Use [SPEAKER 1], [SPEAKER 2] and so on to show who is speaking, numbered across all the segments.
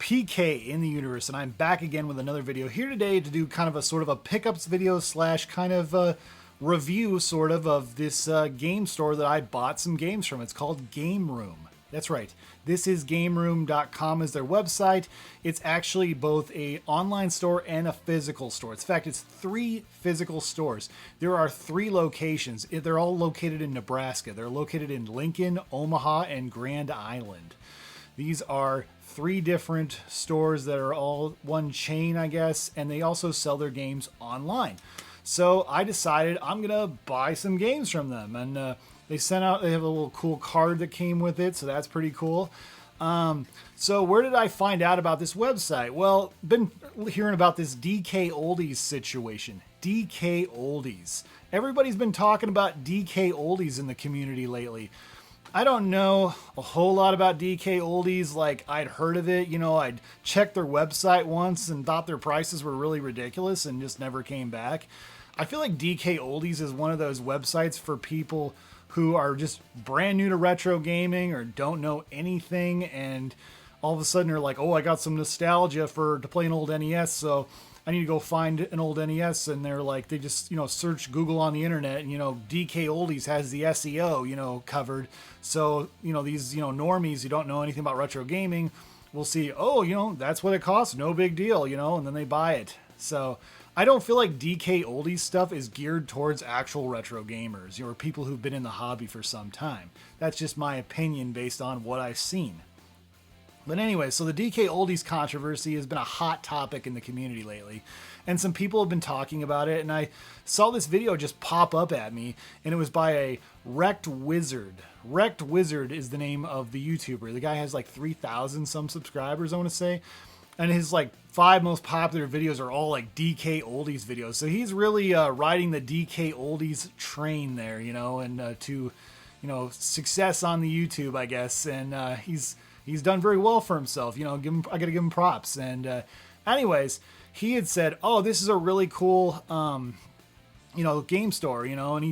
[SPEAKER 1] PK in the universe, and I'm back again with another video here today to do kind of a sort of a pickups video slash kind of a review sort of this game store that I bought some games from. It's called Gameroom. That's right. This is Gameroom.com is their website. It's actually both a online store and a physical store. In fact, it's 3 physical stores. There are 3 locations. They're all located in Nebraska. They're located in Lincoln, Omaha, and Grand Island. These are 3 different stores that are all one chain, I guess, and they also sell their games online. So I decided I'm gonna buy some games from them, and they have a little cool card that came with it, so that's pretty cool. So where did I find out about this website? Well, been hearing about this DK Oldies situation. DK Oldies. Everybody's been talking about DK Oldies in the community lately. I don't know a whole lot about DK Oldies. Like, I'd heard of it, you know, I'd checked their website once and thought their prices were really ridiculous and just never came back. I feel like DK Oldies is one of those websites for people who are just brand new to retro gaming or don't know anything, and all of a sudden they're like, oh, I got some nostalgia to play an old NES, so I need to go find an old NES. And they're like, they just, you know, search Google on the internet, and, you know, DK Oldies has the SEO, you know, covered. So, you know, these, you know, normies who don't know anything about retro gaming will see, oh, you know, that's what it costs, no big deal, you know, and then they buy it. So I don't feel like DK Oldies stuff is geared towards actual retro gamers, or people who've been in the hobby for some time. That's just my opinion based on what I've seen. But anyway, so the DK Oldies controversy has been a hot topic in the community lately, and some people have been talking about it, and I saw this video just pop up at me, and it was by a Wrecked Wizard. Wrecked Wizard is the name of the YouTuber. The guy has like 3,000 some subscribers, I want to say. And his like 5 most popular videos are all like DK Oldies videos. So he's really riding the DK Oldies train there, you know, and to, you know, success on the YouTube, I guess. And he's done very well for himself. You know, I got to give him props. And anyways, he had said, oh, this is a really cool, you know, game store, you know, and he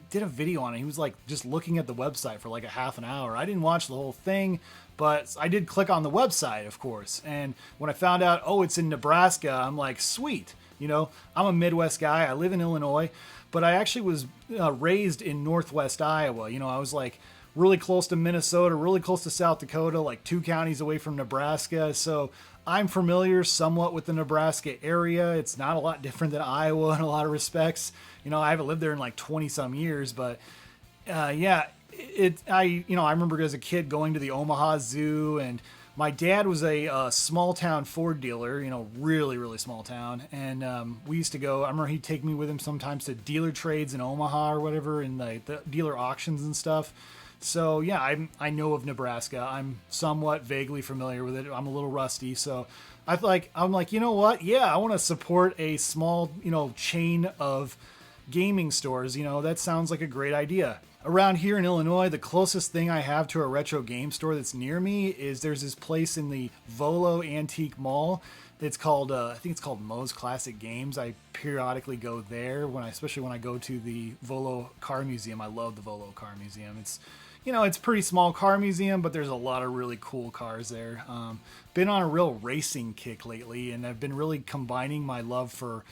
[SPEAKER 1] did a video on it. He was like just looking at the website for like a half an hour. I didn't watch the whole thing, but I did click on the website, of course. And when I found out, oh, it's in Nebraska, I'm like, sweet. You know, I'm a Midwest guy. I live in Illinois, but I actually was raised in Northwest Iowa. You know, I was like really close to Minnesota, really close to South Dakota, like 2 counties away from Nebraska. So I'm familiar somewhat with the Nebraska area. It's not a lot different than Iowa in a lot of respects. You know, I haven't lived there in like 20 some years, but yeah, I remember as a kid going to the Omaha Zoo, and my dad was a small town Ford dealer, you know, really, really small town. And we used to go, I remember he'd take me with him sometimes to dealer trades in Omaha or whatever, and the dealer auctions and stuff. So yeah, I know of Nebraska. I'm somewhat vaguely familiar with it. I'm a little rusty. So I'm like, you know what? Yeah, I want to support a small, you know, chain of gaming stores. You know, that sounds like a great idea. Around here in Illinois, the closest thing I have to a retro game store that's near me is there's this place in the Volo Antique Mall. It's called, I think it's called Moe's Classic Games. I periodically go there especially when I go to the Volo Car Museum. I love the Volo Car Museum. It's, you know, it's a pretty small car museum, but there's a lot of really cool cars there. Been on a real racing kick lately, and I've been really combining my love for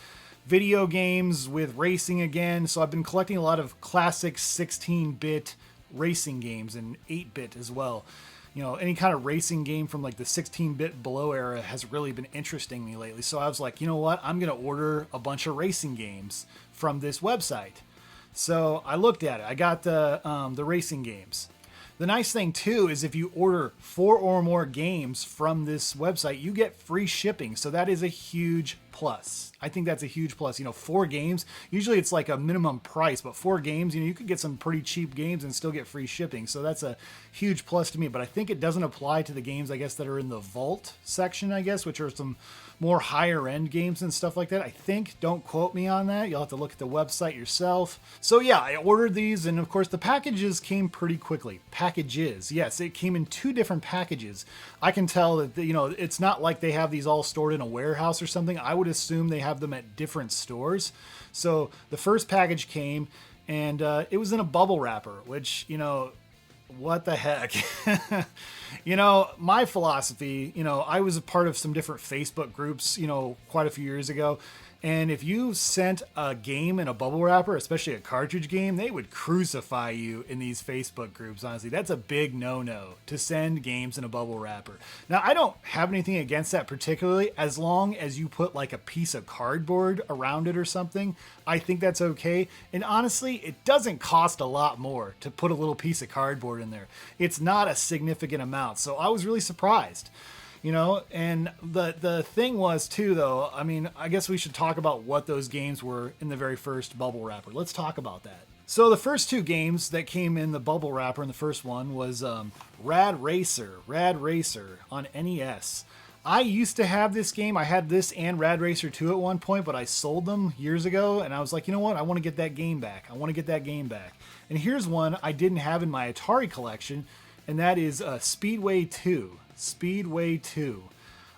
[SPEAKER 1] video games with racing again. So I've been collecting a lot of classic 16-bit racing games and 8-bit as well. You know, any kind of racing game from like the 16-bit below era has really been interesting me lately. So I was like, you know what? I'm going to order a bunch of racing games from this website. So I looked at it. I got the racing games. The nice thing too is if you order 4 or more games from this website, you get free shipping. So that is a huge plus. I think that's a huge plus. You know, 4 games, usually it's like a minimum price, but 4 games, you know, you could get some pretty cheap games and still get free shipping. So that's a huge plus to me, but I think it doesn't apply to the games, I guess, that are in the Vault section, I guess, which are some more higher end games and stuff like that. I think, don't quote me on that. You'll have to look at the website yourself. So yeah, I ordered these, and of course the packages came pretty quickly. Packages, yes, it came in 2 different packages. I can tell that, you know, it's not like they have these all stored in a warehouse or something. I would assume they have them at different stores. So the first package came, and it was in a bubble wrapper, which, you know, What the heck? My philosophy, I was a part of some different Facebook groups, quite a few years ago. And if you sent a game in a bubble wrapper, especially a cartridge game, they would crucify you in these Facebook groups, honestly. That's a big no-no to send games in a bubble wrapper. Now, I don't have anything against that particularly, as long as you put like a piece of cardboard around it or something. I think that's okay. And honestly, it doesn't cost a lot more to put a little piece of cardboard in there. It's not a significant amount. So I was really surprised. And the thing was too, though, I guess we should talk about what those games were in the very first bubble wrapper. Let's talk about that. So the first two games that came in the bubble wrapper in the first one was Rad Racer on NES. I used to have this game. I had this and Rad Racer 2 at one point, but I sold them years ago, and I was like, you know what? I want to get that game back. And here's one I didn't have in my Atari collection, and that is Speedway 2. Speedway 2.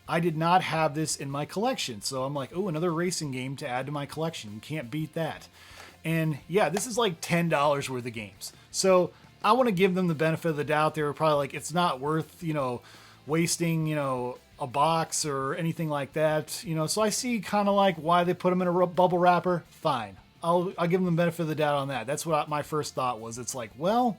[SPEAKER 1] I did not have this in my collection, so I'm like, oh, another racing game to add to my collection. You can't beat that. And yeah, this is like $10 worth of games. So I want to give them the benefit of the doubt. They were probably like, it's not worth, wasting, a box or anything like that. So I see kind of like why they put them in a bubble wrapper. Fine. I'll give them the benefit of the doubt on that. That's what my first thought was. It's like, well,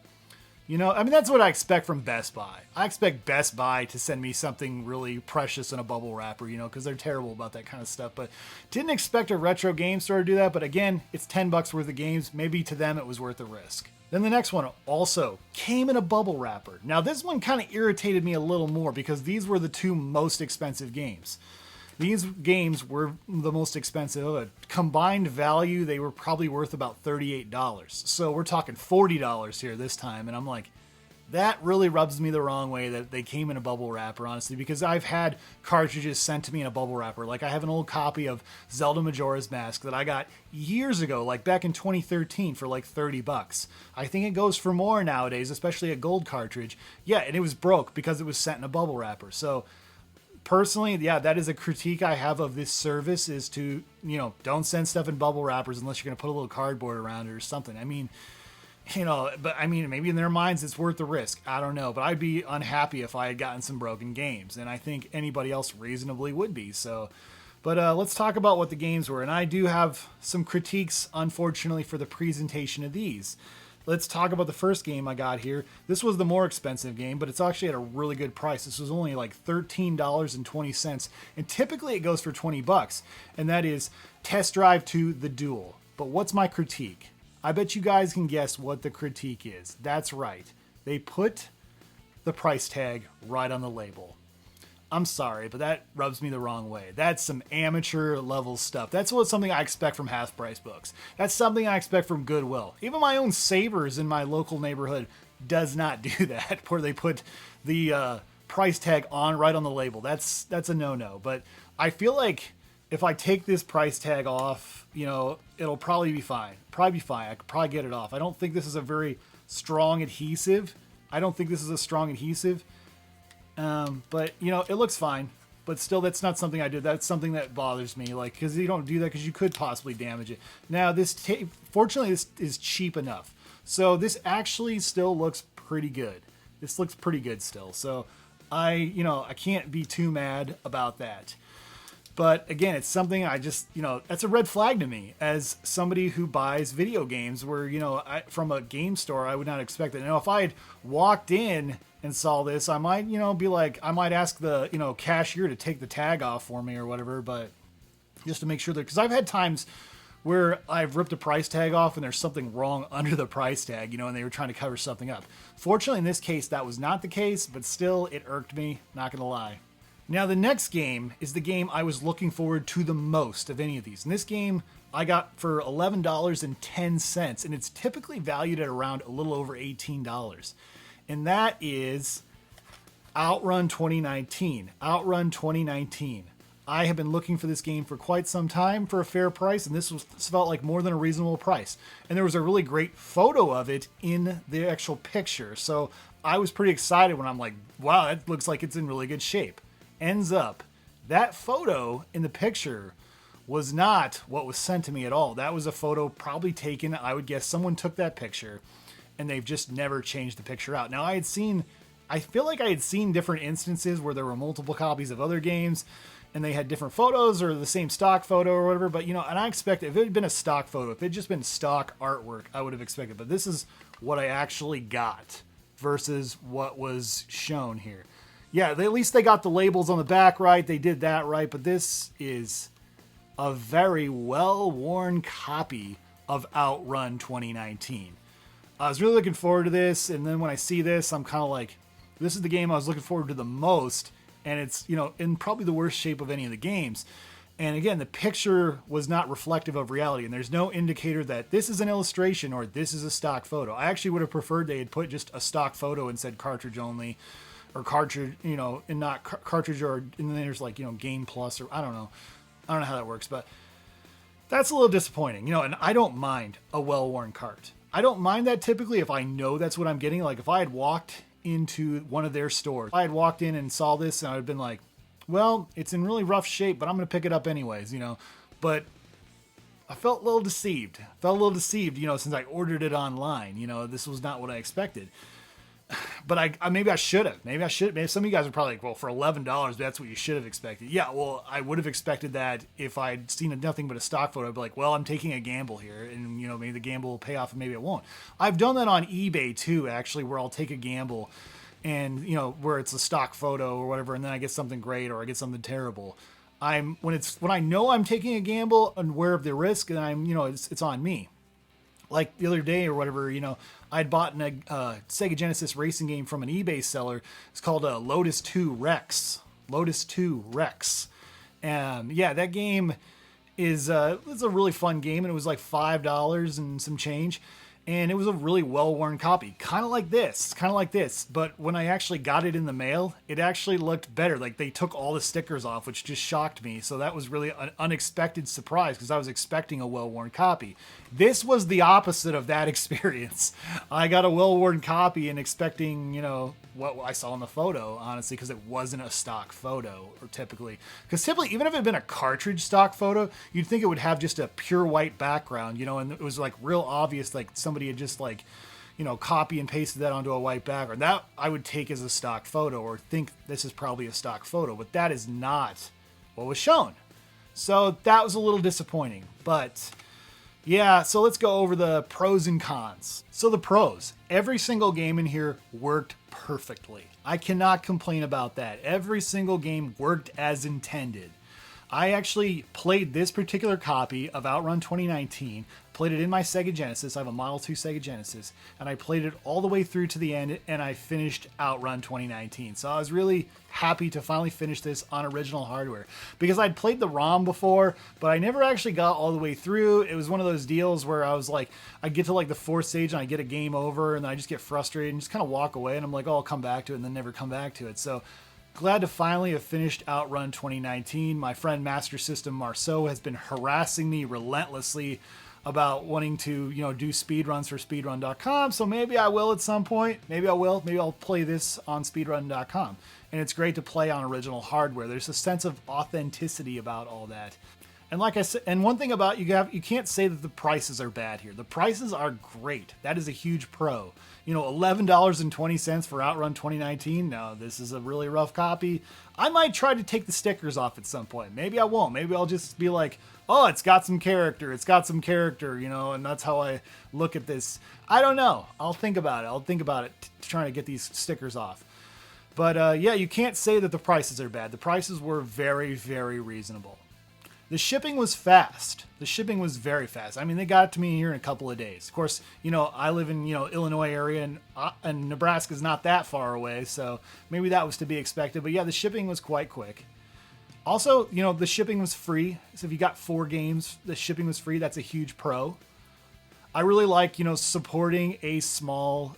[SPEAKER 1] that's what I expect from Best Buy. I expect Best Buy to send me something really precious in a bubble wrapper, because they're terrible about that kind of stuff. But didn't expect a retro game store to do that. But again, it's $10 worth of games. Maybe to them it was worth the risk. Then the next one also came in a bubble wrapper. Now this one kind of irritated me a little more because these were the two most expensive games. These games were the most expensive. A combined value, they were probably worth about $38. So we're talking $40 here this time. And I'm like, that really rubs me the wrong way that they came in a bubble wrapper, honestly, because I've had cartridges sent to me in a bubble wrapper. Like I have an old copy of Zelda Majora's Mask that I got years ago, like back in 2013 for like $30. I think it goes for more nowadays, especially a gold cartridge. Yeah, and it was broke because it was sent in a bubble wrapper. So personally, yeah, that is a critique I have of this service is to, don't send stuff in bubble wrappers unless you're going to put a little cardboard around it or something. Maybe in their minds it's worth the risk. I don't know, but I'd be unhappy if I had gotten some broken games, and I think anybody else reasonably would be. So, but let's talk about what the games were, and I do have some critiques, unfortunately, for the presentation of these. Let's talk about the first game I got here. This was the more expensive game, but it's actually at a really good price. This was only like $13.20, and typically it goes for $20, and that is Test Drive 2 The Duel. But what's my critique? I bet you guys can guess what the critique is. That's right. They put the price tag right on the label. I'm sorry, but that rubs me the wrong way. That's some amateur level stuff. That's something I expect from half price books. That's something I expect from Goodwill. Even my own Savers in my local neighborhood does not do that, where they put the price tag right on the label. That's a no-no. But I feel like if I take this price tag off, it'll probably be fine. I could probably get it off. I don't think this is a very strong adhesive. But it looks fine. But still, that's not something I do. That's something that bothers me. Like, because you don't do that because you could possibly damage it. Now, fortunately, this is cheap enough. So this actually still looks pretty good. This looks pretty good still. So I can't be too mad about that. But again, it's something I just, that's a red flag to me as somebody who buys video games where, from a game store, I would not expect it. Now, if I had walked in and saw this, I might, be like, I might ask the, cashier to take the tag off for me or whatever, but just to make sure that, because I've had times where I've ripped a price tag off and there's something wrong under the price tag, and they were trying to cover something up. Fortunately, in this case, that was not the case, but still, it irked me, not gonna lie. Now, the next game is the game I was looking forward to the most of any of these. And this game I got for $11.10, and it's typically valued at around a little over $18. And that is Outrun 2019. Outrun 2019. I have been looking for this game for quite some time for a fair price, and this felt like more than a reasonable price. And there was a really great photo of it in the actual picture. So I was pretty excited when I'm like, wow, that looks like it's in really good shape. Ends up, that photo in the picture was not what was sent to me at all. That was a photo probably taken, I would guess someone took that picture and they've just never changed the picture out. Now, I feel like I had seen different instances where there were multiple copies of other games and they had different photos or the same stock photo or whatever. But, and I expect if it had been a stock photo, if it had just been stock artwork, I would have expected. But this is what I actually got versus what was shown here. Yeah, at least they got the labels on the back right. They did that right. But this is a very well-worn copy of Outrun 2019. I was really looking forward to this. And then when I see this, I'm kind of like, this is the game I was looking forward to the most, and it's, in probably the worst shape of any of the games. And again, the picture was not reflective of reality, and there's no indicator that this is an illustration or this is a stock photo. I actually would have preferred they had put just a stock photo and said cartridge only, or cartridge, and not cartridge, or and then there's like, Game Plus, or I don't know how that works, but that's a little disappointing, and I don't mind a well-worn cart. I don't mind that typically if I know that's what I'm getting. Like if I had walked into one of their stores, I had walked in and saw this and I would have been like, well, it's in really rough shape, but I'm going to pick it up anyways, but I felt a little deceived, since I ordered it online. This was not what I expected. But maybe I should have. Maybe some of you guys are probably like, well, for $11, that's what you should have expected. Yeah, well, I would have expected that if I'd seen nothing but a stock photo. I'd be like, well, I'm taking a gamble here, and maybe the gamble will pay off, and maybe it won't. I've done that on eBay too, actually, where I'll take a gamble, and where it's a stock photo or whatever, and then I get something great or I get something terrible. When I know I'm taking a gamble and aware of the risk, and it's on me. Like the other day or whatever, I'd bought a Sega Genesis racing game from an eBay seller. It's called Lotus 2 Rex. And yeah, that game is it's a really fun game, and it was like $5 and some change. And it was a really well-worn copy, kind of like this. But when I actually got it in the mail, it actually looked better. Like they took all the stickers off, which just shocked me. So that was really an unexpected surprise because I was expecting a well-worn copy. This was the opposite of that experience. I got a well-worn copy and expecting, what I saw in the photo, honestly, because it wasn't a stock photo, or typically, even if it had been a cartridge stock photo, you'd think it would have just a pure white background, and it was like real obvious, like somebody had just like, copy and pasted that onto a white background. That I would take as a stock photo, or think this is probably a stock photo, but that is not what was shown. So that was a little disappointing, but yeah, so let's go over the pros and cons. So the pros, every single game in here worked perfectly. I cannot complain about that. Every single game worked as intended. I actually played this particular copy of Outrun 2019, played it in my Sega Genesis. I have a Model 2 Sega Genesis, and I played it all the way through to the end, and I finished Outrun 2019. So I was really happy to finally finish this on original hardware, because I'd played the ROM before, but I never actually got all the way through. It was one of those deals where I was like, I get to like the fourth stage and I get a game over, and then I just get frustrated and just kind of walk away, and I'm like, oh, I'll come back to it, and then never come back to it. So glad to finally have finished Outrun 2019. My friend Master System Marceau has been harassing me relentlessly about wanting to, do speedruns for speedrun.com. So maybe I will at some point. Maybe I will. Maybe I'll play this on speedrun.com. And it's great to play on original hardware. There's a sense of authenticity about all that. And like I said, and one thing about you can't say that the prices are bad here. The prices are great. That is a huge pro. $11.20 for Outrun 2019. No, this is a really rough copy. I might try to take the stickers off at some point. Maybe I won't. Maybe I'll just be like, oh, it's got some character. And that's how I look at this. I don't know. I'll think about it. Trying to get these stickers off. But yeah, you can't say that the prices are bad. The prices were very, very reasonable. The shipping was fast. The shipping was very fast. I mean, they got it to me here in a couple of days. Of course, I live in, Illinois area, and Nebraska's not that far away, so maybe that was to be expected. But yeah, the shipping was quite quick. Also, the shipping was free. So if you got 4 games, the shipping was free. That's a huge pro. I really like, supporting a small,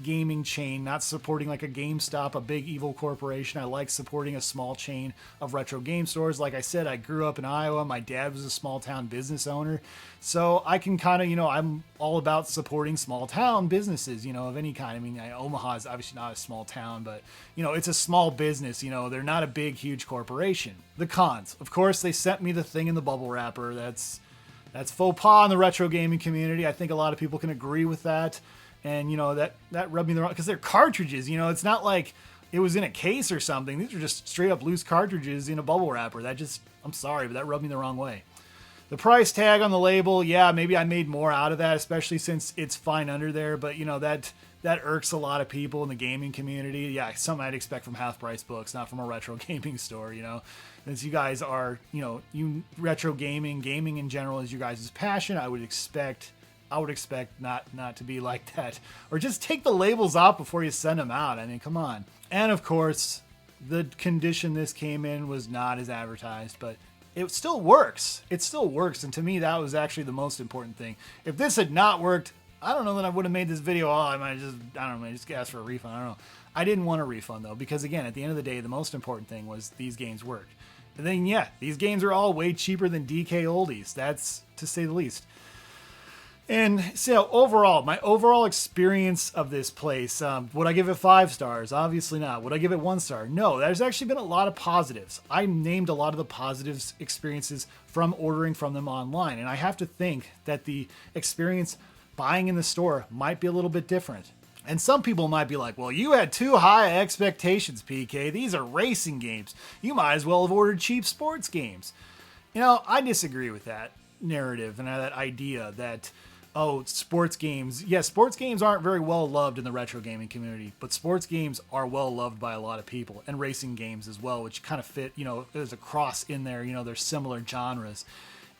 [SPEAKER 1] gaming chain, not supporting like a GameStop, a big evil corporation. I like supporting a small chain of retro game stores. Like I said, I grew up in Iowa. My dad was a small town business owner. So I can kind of, I'm all about supporting small town businesses, of any kind. I mean, Omaha is obviously not a small town, but, it's a small business. They're not a big, huge corporation. The cons, of course, they sent me the thing in the bubble wrapper. That's faux pas in the retro gaming community. I think a lot of people can agree with that. And, you know, that rubbed me the wrong, because they're cartridges, you know, it's not like it was in a case or something. These are just straight up loose cartridges in a bubble wrapper. That just, I'm sorry, but that rubbed me the wrong way. The price tag on the label, yeah, maybe I made more out of that, especially since it's fine under there, but, you know, that irks a lot of people in the gaming community. Yeah, something I'd expect from Half Price Books, not from a retro gaming store, you know. Since you guys are, you know, retro gaming in general is your guys' passion, I would expect not to be like that. Or just take the labels off before you send them out. I mean, come on. And of course, the condition this came in was not as advertised, but it still works. It still works. And to me, that was actually the most important thing. If this had not worked, I don't know that I would have made this video. Oh, I might just ask for a refund. I don't know. I didn't want a refund though, because again, at the end of the day, the most important thing was these games worked. And then, yeah, these games are all way cheaper than DK Oldies. That's to say the least. And so overall, my overall experience of this place, would I give it 5 stars? Obviously not. Would I give it 1 star? No, there's actually been a lot of positives. I named a lot of the positives experiences from ordering from them online. And I have to think that the experience buying in the store might be a little bit different. And some people might be like, well, you had too high expectations, PK. These are racing games. You might as well have ordered cheap sports games. You know, I disagree with that narrative and that idea that, oh, sports games. Yeah, sports games aren't very well loved in the retro gaming community, but sports games are well loved by a lot of people, and racing games as well, which kind of fit, you know, there's a cross in there, you know, there's similar genres.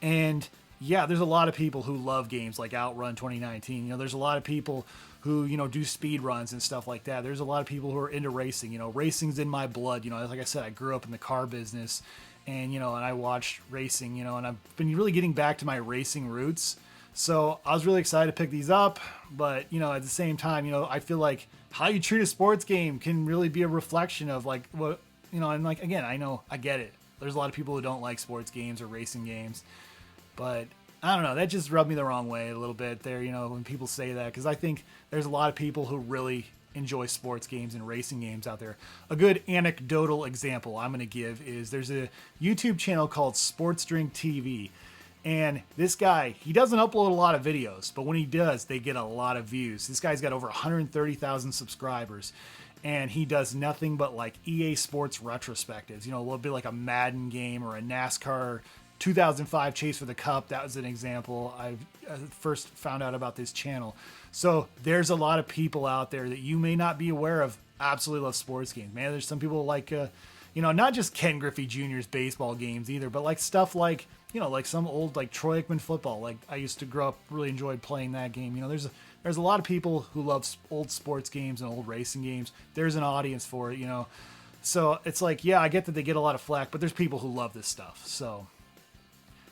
[SPEAKER 1] And yeah, there's a lot of people who love games like Outrun 2019. You know, there's a lot of people who, you know, do speed runs and stuff like that. There's a lot of people who are into racing. You know, racing's in my blood. You know, like I said, I grew up in the car business, and, you know, and I watched racing, you know, and I've been really getting back to my racing roots. So I was really excited to pick these up, but, you know, at the same time, you know, I feel like how you treat a sports game can really be a reflection of like what, you know, and like, again, I get it. There's a lot of people who don't like sports games or racing games, but I don't know, that just rubbed me the wrong way a little bit there, you know, when people say that, because I think there's a lot of people who really enjoy sports games and racing games out there. A good anecdotal example I'm going to give is there's a YouTube channel called Sports Drink TV. And this guy, he doesn't upload a lot of videos, but when he does, they get a lot of views. This guy's got over 130,000 subscribers, and he does nothing but like EA Sports retrospectives. You know, a little bit like a Madden game or a NASCAR 2005 Chase for the Cup. That was an example. I first found out about this channel. So there's a lot of people out there that you may not be aware of absolutely love sports games. Man, there's some people like, you know, not just Ken Griffey Jr.'s baseball games either, but like stuff like, you know, like some old like Troy Aikman football. Like I used to grow up, really enjoyed playing that game. You know, there's a lot of people who love old sports games and old racing games. There's an audience for it, you know. So it's like, yeah, I get that they get a lot of flack, but there's people who love this stuff. So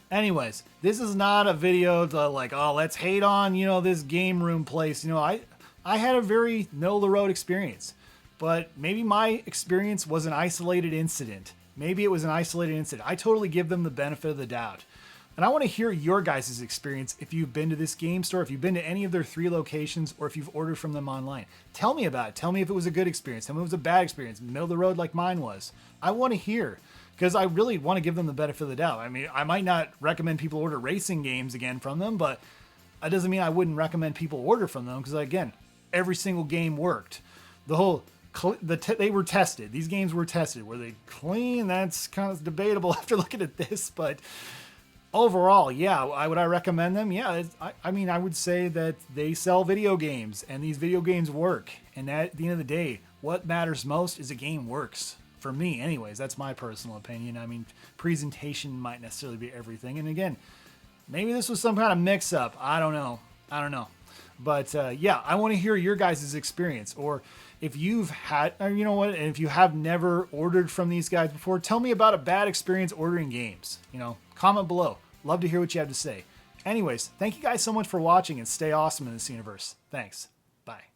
[SPEAKER 1] anyways, this is not a video to like, oh, let's hate on, you know, this game room place. You know, I had a very middle of the road experience, but maybe my experience was an isolated incident. Maybe it was an isolated incident. I totally give them the benefit of the doubt. And I want to hear your guys' experience if you've been to this game store, if you've been to any of their 3 locations, or if you've ordered from them online. Tell me about it. Tell me if it was a good experience. Tell me if it was a bad experience, middle of the road like mine was. I want to hear, because I really want to give them the benefit of the doubt. I mean, I might not recommend people order racing games again from them, but that doesn't mean I wouldn't recommend people order from them, because again, every single game worked. The whole they were tested. These games were tested. Were they clean? That's kind of debatable after looking at this, but overall, yeah, would I recommend them? Yeah, I mean, I would say that they sell video games, and these video games work. And at the end of the day, what matters most is a game works. For me, anyways, that's my personal opinion. I mean, presentation might necessarily be everything. And again, maybe this was some kind of mix-up. I don't know. But yeah, I want to hear your guys' experience. Or if you've had, or you know what, and if you have never ordered from these guys before, tell me about a bad experience ordering games. You know, comment below. Love to hear what you have to say. Anyways, thank you guys so much for watching, and stay awesome in this universe. Thanks. Bye.